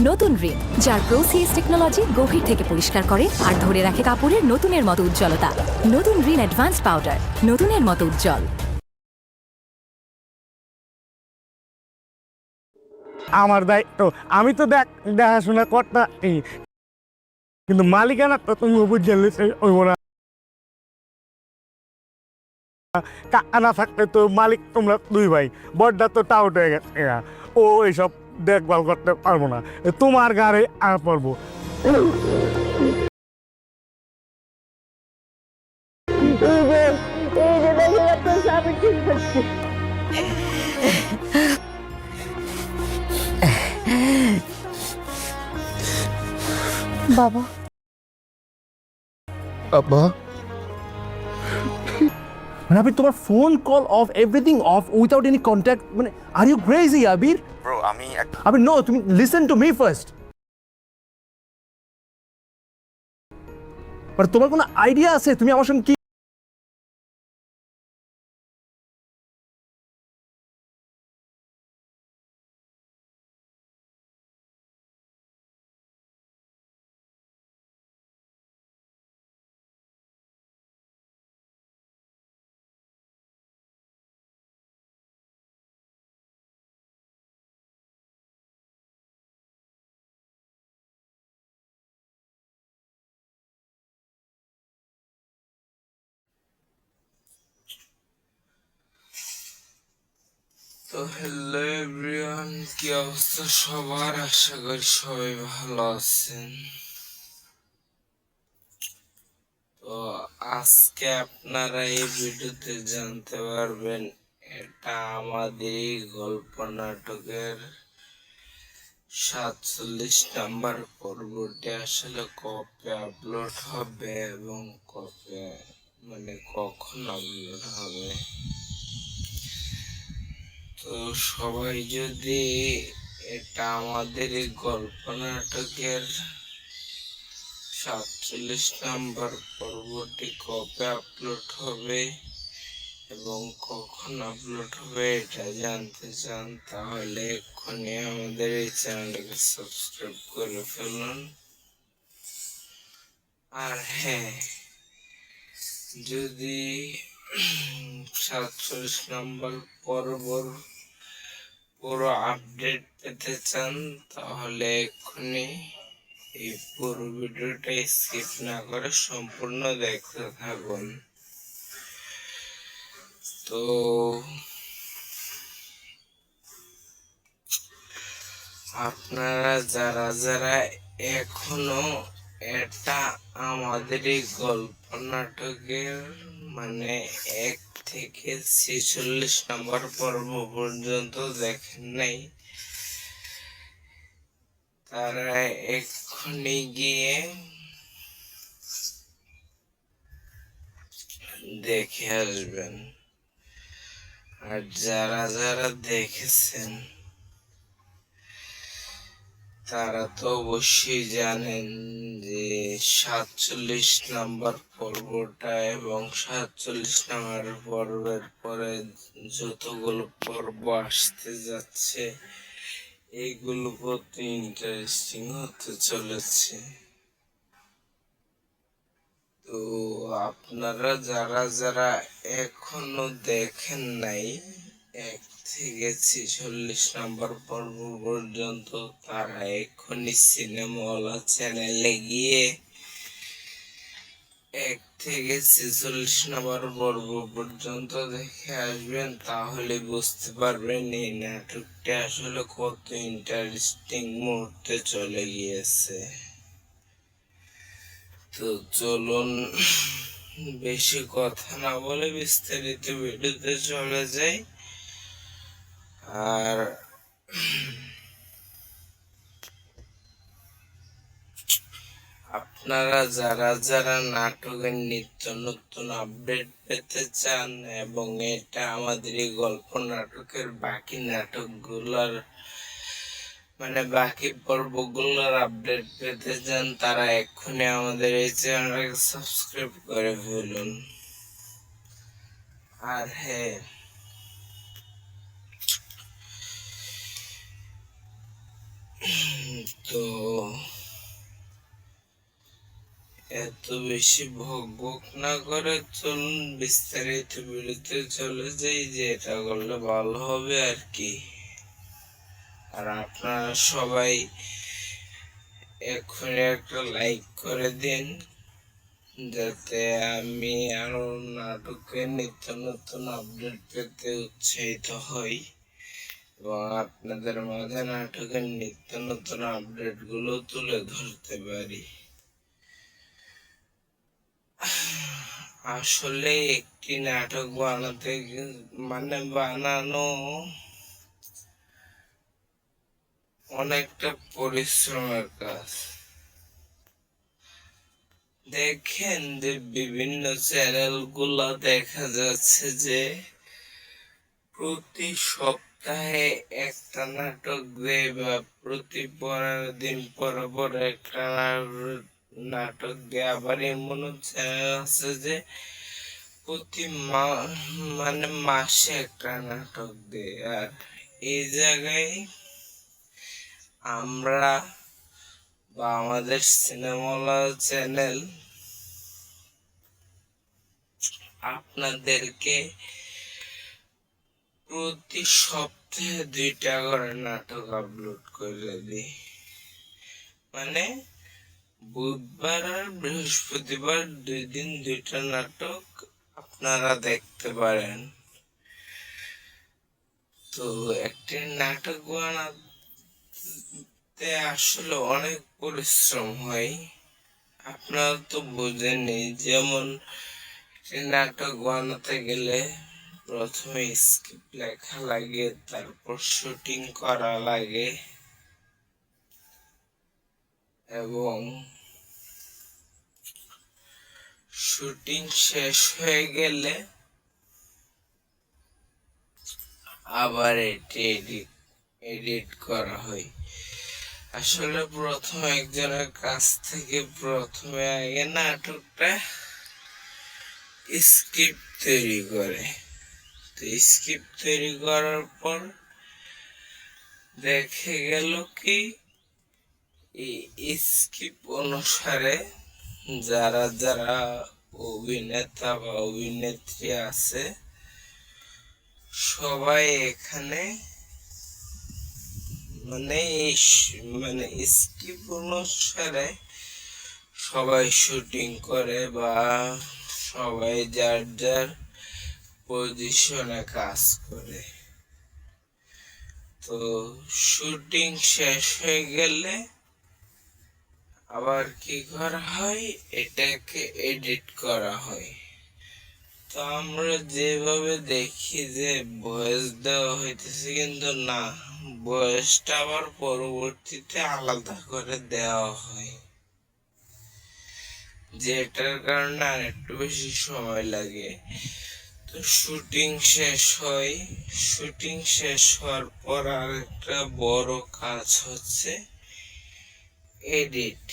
নতুন রিন, যার প্রোসিএস টেকনোলজি গভীর থেকে পরিষ্কার করে আর ধরে রাখে কাপড়ের নতুনের মতো উজ্জ্বলতা। নতুন রিন অ্যাডভান্স পাউডার, নতুনের মতো উজ্জ্বল। আমার দায়িত্ব, আমি তো দেখাশোনা করতে, কিন্তু মালিকানা তো তুমি বুঝে ওই না। কাকা না থাকলে তো মালিক তোমরা দুই ভাই, বড়টা তো টাউট হয়ে গেছে, ও এইসব দেখভাল করতে পারবো না, তোমার গাড়ি আর পারবো। বাবা, আব্বা, মানে আবির তোমার phone call off, everything off, without any contact, মানে আর ইউ ক্রেজি আবির? ব্রো আমি আবির নো, তুমি লিসেন টু মি ফার্স্ট। মানে তোমার কোনো আইডিয়া আছে তুমি আমার সঙ্গে কি? তো হ্যালো এভরিওয়ান, কি অবস্থা সবার? আশা করি সবাই ভালো আছেন। তো আজকে আপনারা এই ভিডিওতে জানতে পারবেন এটা আমাদের এই গল্প নাটকের 47 নাম্বার পর্বটি আসলে কবে আপলোড হবে এবং কবে, মানে কখন আপলোড হবে। তো সবাই যদি এটা আমাদের এই গল্প নাটকের 47 নাম্বার পর্বটি কবে আপলোড হবে এবং কখন আপলোড হবে এটা জানতে চান, তাহলে এক্ষুনি আমাদের এই চ্যানেলটাকে সাবস্ক্রাইব করে ফেলুন। আর হ্যাঁ, যদি 47 নাম্বার পর্বর পুরো আপডেট পেতে চান তাহলে এক্ষুনি এই পুরো ভিডিওটা স্কিপ না করে সম্পূর্ণ দেখতে থাকুন। তো আপনারা যারা যারা এখনো এটা আমাদের এই গল্প নাটকের মানে 1 থেকে 46 নম্বর পর্ব পর্যন্ত দেখেন নাই, তারা এক্ষুনি গিয়ে দেখে আসবেন। আর যারা যারা দেখেছেন তারা তো অবশ্যই জানেন যে 47 নাম্বার পর্বটা এবং 47 নাম্বার পর্বের পরে যতগুলো পর্ব আসতে যাচ্ছে এইগুলো কত ইন্টারেস্টিং হতে চলেছে। তো আপনারা যারা যারা এখনো দেখেন নাই 1 থেকে 46 নাম্বার পর্ব পর্যন্ত, তারা এখনই সিনেমা হল চ্যানেলে গিয়ে 1 থেকে 46 নাম্বার পর্ব পর্যন্ত দেখে আসবেন, তাহলে বুঝতে পারবেন এই নাটকটি আসলে কত ইন্টারেস্টিং মুহূর্তে চলে গিয়েছে। তো চলুন বেশি কথা না বলে বিস্তারিত ভিডিওতে চলে যাই। আর আপনারা যারা যারা নাটকের নিত্য নতুন আপডেট পেতে চান এবং এটা আমাদের এই গল্প নাটকের বাকি নাটকগুলোর মানে বাকি পর্বগুলোর আপডেট পেতে চান, তারা এক্ষুনি আমাদের এই চ্যানেলটাকে সাবস্ক্রাইব করে ফেলুন। আর হ্যাঁ, তো বেশি ভোগ ভোগ না করে চলুন বিস্তারিত ভিডিওতে চলে যাই, যে এটা করলে ভালো হবে আর কি। আর আপনারা সবাই এক্ষুনি একটা লাইক করে দিন, যাতে আমি আরো নাটকের নিত্য নতুন আপডেট পেতে উৎসাহিত হই এবং আপনাদের মাঝে নাটকের নিত্য নতুন আপডেট গুলো তুলে ধরতে পারি। আসলে একটি নাটক বানাতে বানানো অনেকটা পরিশ্রমের কাজ। দেখেন যে বিভিন্ন চ্যানেল গুলা দেখা যাচ্ছে যে প্রতি সপ্তাহে একটা নাটক দেয় বা প্রতি 15 দিন পর পর একটা নাটক দেয়। আবার এমন চ্যানেল আছে যে প্রতি মাসে একটা নাটক দেয়। আর এই জায়গায় আমরা বা আমাদের সিনেমালা চ্যানেল আপনাদেরকে প্রতি সপ্তাহে 2টা করে নাটক আপলোড করে দিই। মানে বুধবার আর বৃহস্পতিবার 2 দিন 2টা নাটক আপনারা দেখতে পারেন। তো একটি নাটক বানাতে আসলে অনেক পরিশ্রম হয়, আপনারা তো বোঝেনই। যেমন নাটক বানাতে গেলে প্রথমে স্ক্রিপ্ট লেখা লাগে, তারপর শুটিং করা লাগে এবং শুটিং শেষ হয়ে গেলে আবার এটি এডিট করা হয়। আসলে প্রথম একজনের কাছ থেকে প্রথমে আগে নাটকটা স্ক্রিপ্ট তৈরি করে। তো স্ক্রিপ্ট তৈরি করার পর দেখে গেল কি এই স্ক্রিপ্ট অনুসারে যারা যারা অভিনেতা বা অভিনেত্রী আছে সবাই এখানে মানে স্ক্রিপ্ট অনুসারে সবাই শুটিং করে বা সবাই যার যার পজিশনে কাজ করে। তো শুটিং শেষ হয়ে গেলে আবার কি করা হয়, এটাকে এডিট করা হয়। তো আমরা যেভাবে দেখি যে ভয়েস দেওয়া হইতেছে, কিন্তু না, ভয়েসটা আবার পরবর্তীতে আলাদা করে দেওয়া হয়, যেটার কারণে আর একটু বেশি সময় লাগে। তো শুটিং শেষ হয়, শুটিং শেষ হওয়ার পর আর একটা বড় কাজ হচ্ছে এডিট,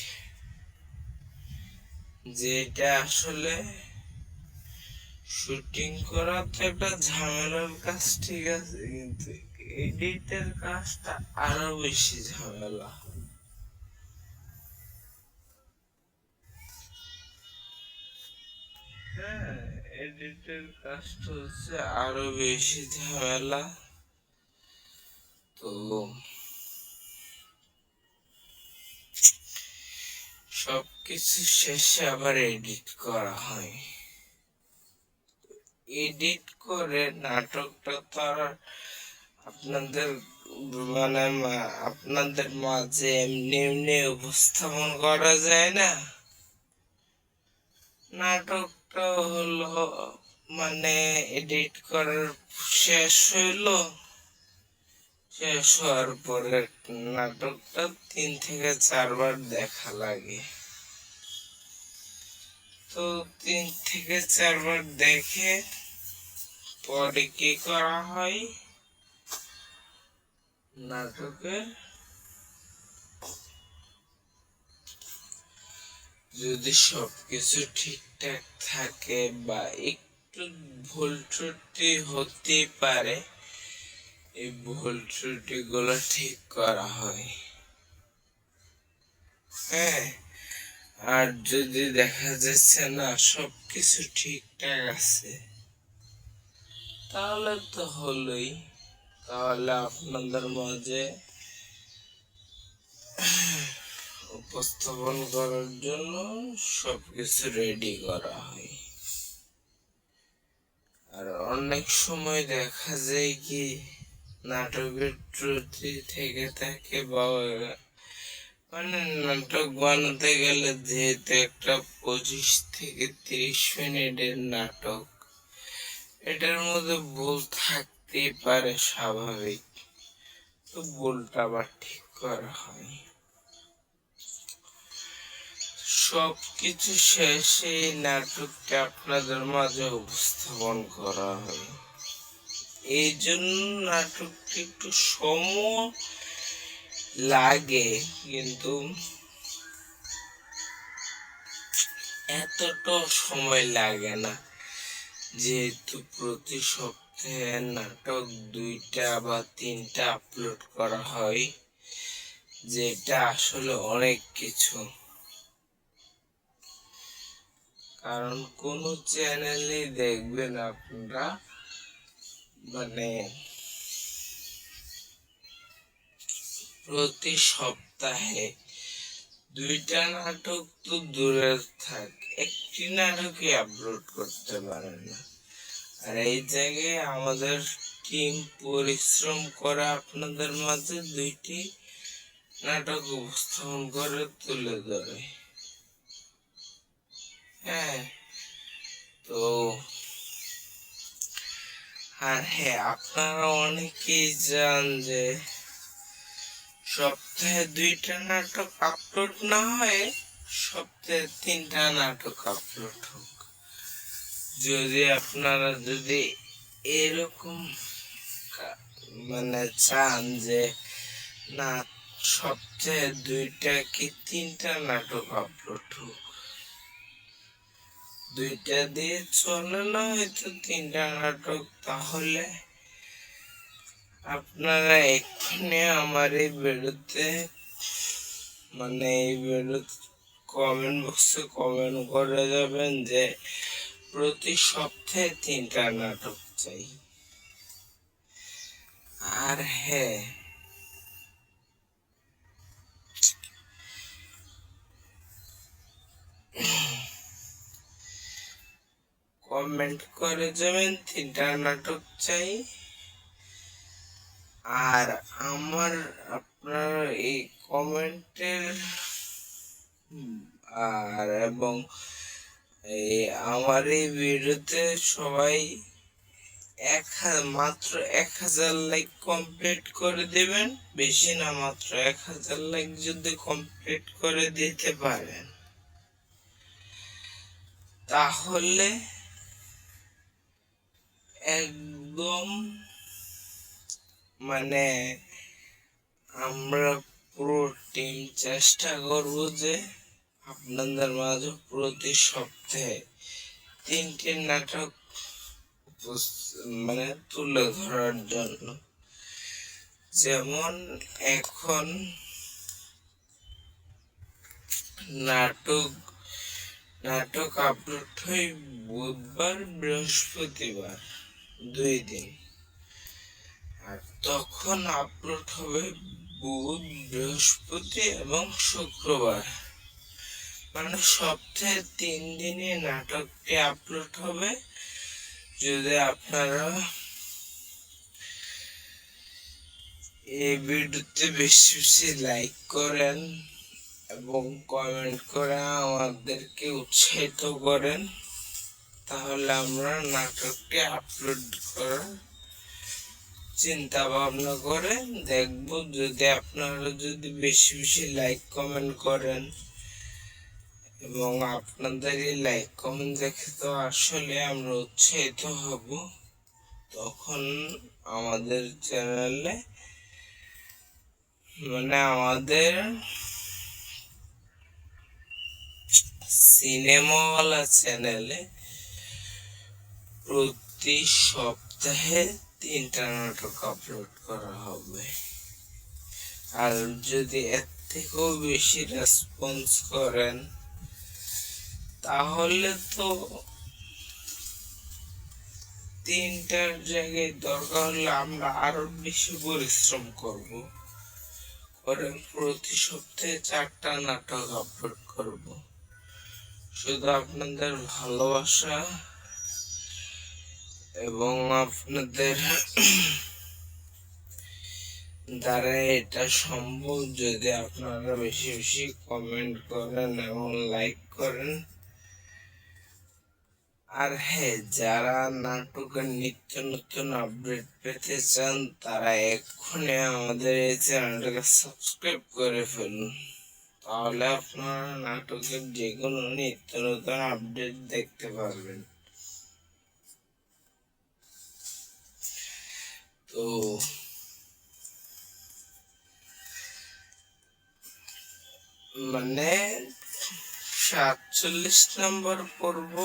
যেটা আসলে শুটিং করা তো একটা ঝামেলার কাজ, ঠিক আছে, কিন্তু এডিটের কাজটা আরো বেশি ঝামেলা। হ্যাঁ, এডিটের কাজটা হচ্ছে আরো বেশি ঝামেলা। তো সবকিছু শেষে আবার এডিট করা হয়। এডিট করে নাটকটা তো আর আপনাদের আপনাদের মাঝে এমনি এমনি উপস্থাপন করা যায় না। নাটকটা হলো এডিট করার শেষ হইলো, শেষ হওয়ার পরে নাটকটা 3 থেকে 4 বার দেখা লাগে। তো 3 থেকে 4 বার দেখে পরে কি করা হয়, নাটকে যদি সবকিছু ঠিকঠাক থাকে বা একটু ভুল ত্রুটি হতে পারে, এই ভুল ত্রুটি গুলো ঠিক করা হয়। হ্যাঁ, আর যদি দেখা যাচ্ছে না সবকিছু ঠিকঠাক আছে, তাহলে তো হলোই। তাহলে আপনাদের মাঝে উপস্থাপন করার জন্য সবকিছু রেডি করা হয়। আর অনেক সময় দেখা যায় কি নাটকের ত্রুটি থেকে থাকে, বা মানে নাটক বানাতে গেলে যেহেতু একটা 25 থেকে 30 মিনিটের নাটক, এটার মধ্যে ভুল থাকতেই পারে, স্বাভাবিক। তো ভুলটা আবার ঠিক করা হয়। সবকিছু শেষে এই নাটকটা আপনাদের মাঝে উপস্থাপন করা হয়। এই জন্য নাটকটি একটু সময় লাগে, কিন্তু এতটাও সময় লাগে না, যেহেতু প্রতি সপ্তাহে নাটক 2টা বা 3টা আপলোড করা হয়, যেটা আসলে অনেক কিছু। কারণ কোন চ্যানেলে দেখবেন আপনারা মানে প্রতি সপ্তাহে 2টা নাটক তো দূরে থাক, একটি নাটকই আপলোড করতে পারে না। আর এই জায়গায় আমাদের টিম পরিশ্রম করে আপনাদের মাঝে 2টি নাটক উপস্থাপন করে তুলে ধরে। হ্যাঁ, তো আর হ্যাঁ, আপনারা অনেকেই জান যে সপ্তাহে 2টা নাটক আপলোড না হয় সপ্তাহে 3টা নাটক আপলোড হোক। যদি আপনারা যদি এরকম মানে চান যে না সপ্তাহে 2টা কি 3টা নাটক আপলোড হোক, 2টা দিয়ে চলে না হয়তো 3টা নাটক, তাহলে আপনারা এখানে আমার এই ভিডিওতে মানে এই ভিডিওতে কমেন্ট বক্সে কমেন্ট করে যাবেন যে প্রতি সপ্তাহে 3টা নাটক চাই। আর হ্যাঁ, কমেন্ট করে যাবেন 3টা নাটক চাই। আর আমার আপনার এই কমেন্টের আর এবং এই আমার এই ভিডিওতে সবাই মাত্র 1000 লাইক কমপ্লিট করে দিবেন, বেশি না, মাত্র 1000 লাইক যদি কমপ্লিট করে দিতে পারেন, তাহলে একদম মানে আমরা পুরো টিম চেষ্টা করব যে আপনাদের মাঝে প্রতি সপ্তাহে 3টি নাটক মানে তুলে ধরার জন্য। যেমন এখন নাটক আপলোড হয় বুধবার বৃহস্পতিবার 2 দিন, আর তখন আপলোড হবে বুধ বৃহস্পতি এবং শুক্রবার, মানে সপ্তাহে 3 দিনে নাটকটি আপলোড হবে। যদি আপনারা এই ভিডিওতে বেশি বেশি লাইক করেন এবং কমেন্ট করে আমাদেরকে উৎসাহিত করেন, তাহলে আমরা নাটকটি আপলোড করার চিন্তা ভাবনা করে দেখব। যদি আপনারা যদি বেশি বেশি লাইক কমেন্ট করেন, এবং আপনাদের এই লাইক কমেন্ট দেখে তো আসলে আমরা উৎসাহিত হব, তখন আমাদের চ্যানেলে মানে আমাদের সিনেমাওয়ালা চ্যানেলে প্রতি সপ্তাহে 3টা নাটক আপলোড করা হবে। আর যদি এর থেকেও বেশি রেসপন্স করেন, তাহলে তো তিনটার জায়গায় দরকার হলে আমরা আরো বেশি পরিশ্রম করব, করে প্রতি সপ্তাহে 4টা নাটক আপলোড করব। শুধু আপনাদের ভালোবাসা এবং আপনাদের দ্বারা এটা সম্ভব যদি আপনারা বেশি বেশি কমেন্ট করেন এবং লাইক করেন। আর হ্যাঁ, যারা নাটকের নিত্য নতুন আপডেট পেতে চান তারা এক্ষুনি আমাদের এই চ্যানেলটাকে সাবস্ক্রাইব করে ফেলুন, তাহলে আপনারা নাটকের যে কোনো নিত্য নতুন আপডেট দেখতে পারবেন। তো মানে 47 নম্বর পর্ব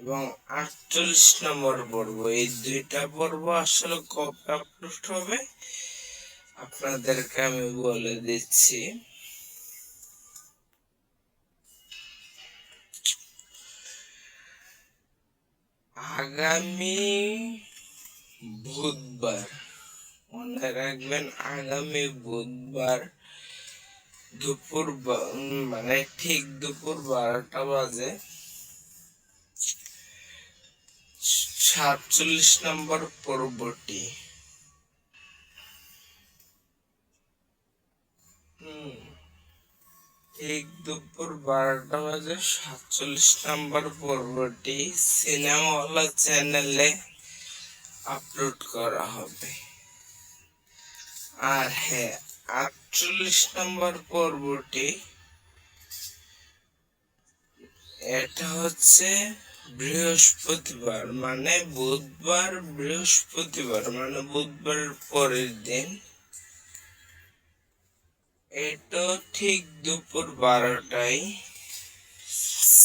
এবং 48 নম্বর পর্ব, এই দুইটা পর্ব আসলে কবে আপলোড হবে আপনাদেরকে আমি বলে দিচ্ছি। আগামী বুধবার, মনে রাখবেন, আগামী বুধবার দুপুর মানে ঠিক দুপুর 12টা বাজে 47 নম্বর পর্বটি ঠিক দুপুর 12টা বাজে 47 নম্বর পর্বটি সিনেমা হল চ্যানেলে আপলোড করা হবে। আর হ্যাঁ, 48 নম্বর পর্বটি এটা হচ্ছে বৃহস্পতিবার, মানে বুধবার বৃহস্পতিবার, মানে বুধবারের পরের দিন। এটা ঠিক দুপুর 12টায়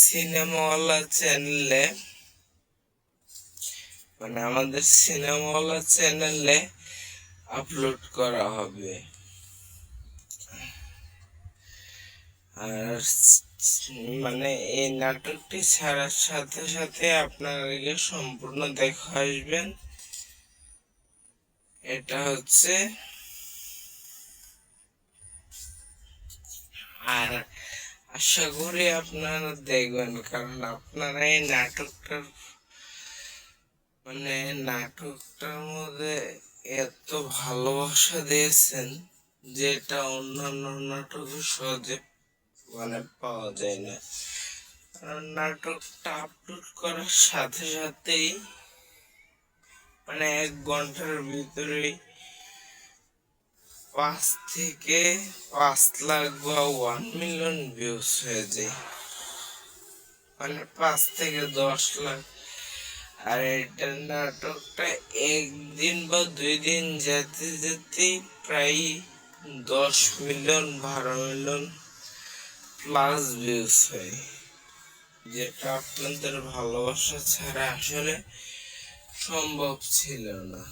সিনেমাওয়ালা চ্যানেলে, মানে আমাদের সিনেমাওয়ালা চ্যানেলে আপলোড করা হবে। আর মানে এই নাটকটি ছাড়ার সাথে সাথে আপনারা সম্পূর্ণ দেখা আসবেন। এটা হচ্ছে, আর আশা করি আপনারা দেখবেন, কারণ আপনারা এই নাটকটার মানে নাটকটার মধ্যে এত ভালোবাসা দিয়েছেন যেটা অন্যান্য নাটকে সহজে মানে পাওয়া যায় না। কারণ নাটকটা আপলোড করার সাথে সাথেই মানে 1 ঘন্টার ভিতরেই 5 থেকে 5 লাখ বা 1 মিলিয়ন ভিউজ হয়ে যায়, মানে 5 থেকে 10 লাখ। আর এটা নাটকটা একদিন বা 2 দিন যেতে যেতেই প্রায় 10 মিলিয়ন 12 মিলিয়ন প্লাস ভিউজ হয়, যেটা আপনাদের ভালোবাসা ছাড়া আসলে সম্ভব ছিল না।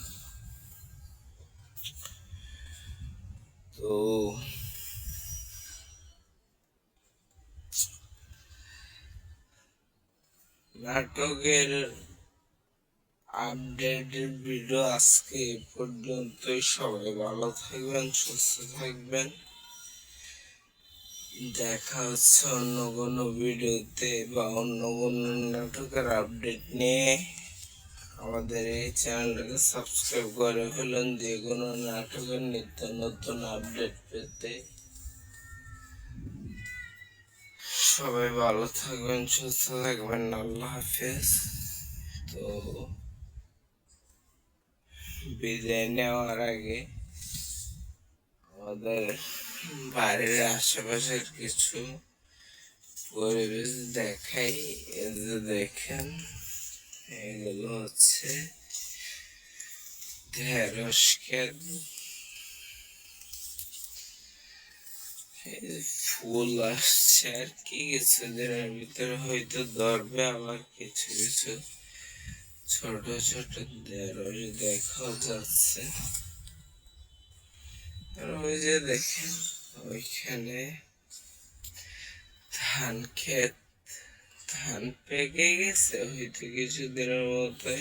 তো নাটকের আপডেটের ভিডিও আজকে এ পর্যন্তই। সবাই ভালো থাকবেন, সুস্থ থাকবেন। দেখা হচ্ছে অন্য কোনো ভিডিওতে বা অন্য কোনো নাটকের আপডেট নিয়ে। আমাদের এই চ্যানেলটাকে সাবস্ক্রাইব করে ফেলুন যে কোনো নাটকের নিত্য নতুন আপডেট পেতে। সবাই ভালো থাকবেন, সুস্থ থাকবেন। আল্লাহ হাফেজ। তো বিদায় নেওয়ার আগে আমাদের বাড়ির আশেপাশের কিছু পরিবেশ দেখাই। এই যে দেখেন, এগুলো হচ্ছে ঢেঁড়স ক্ষেত, ফুল আসছে আর কি, কিছুদিনের ভিতরে হয়তো ধরবে। আবার কিছু কিছু ছোট ছোট ঢেঁড়স দেখা যাচ্ছে। আর ওই যে দেখেন ওইখানে ধান ক্ষেত ধান পেকে গেছে, হয়তো কিছুদিনের মধ্যে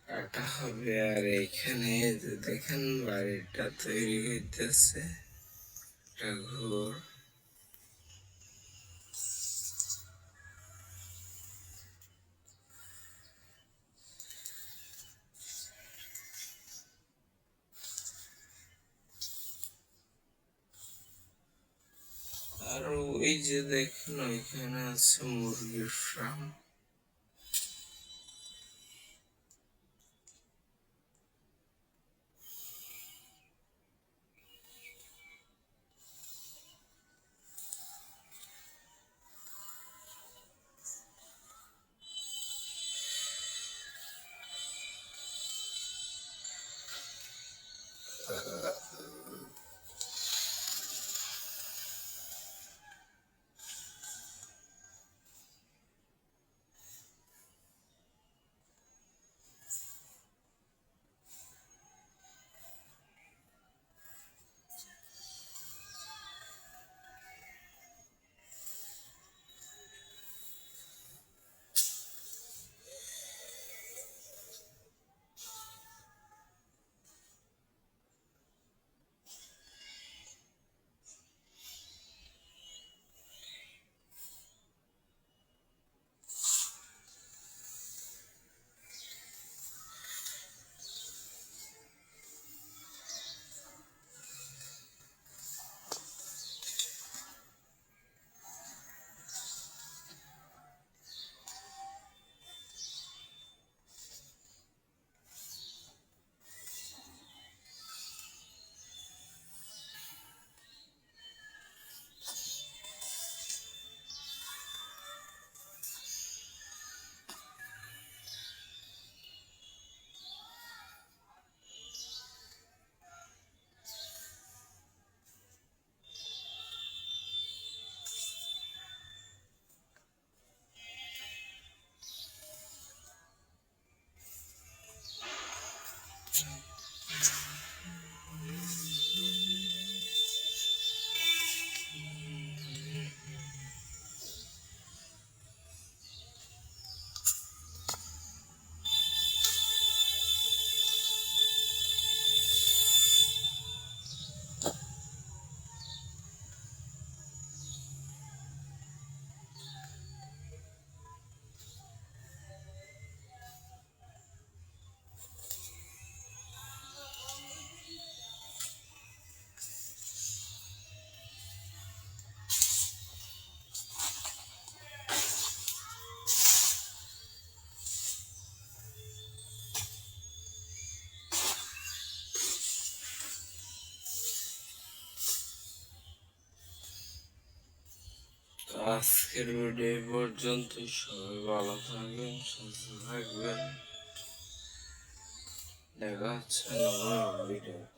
কাটা হবে। আর এখানে যে দেখেন বাড়িটা তৈরি হইতেছে, একটা ঘর। আর ওই যে দেখেন ওইখানে আছে মুরগির ফার্ম। আজকের ভিডিও পর্যন্ত, সবাই ভালো থাকবেন, সুস্থ থাকবেন। দেখা হচ্ছে নতুন ভিডিও।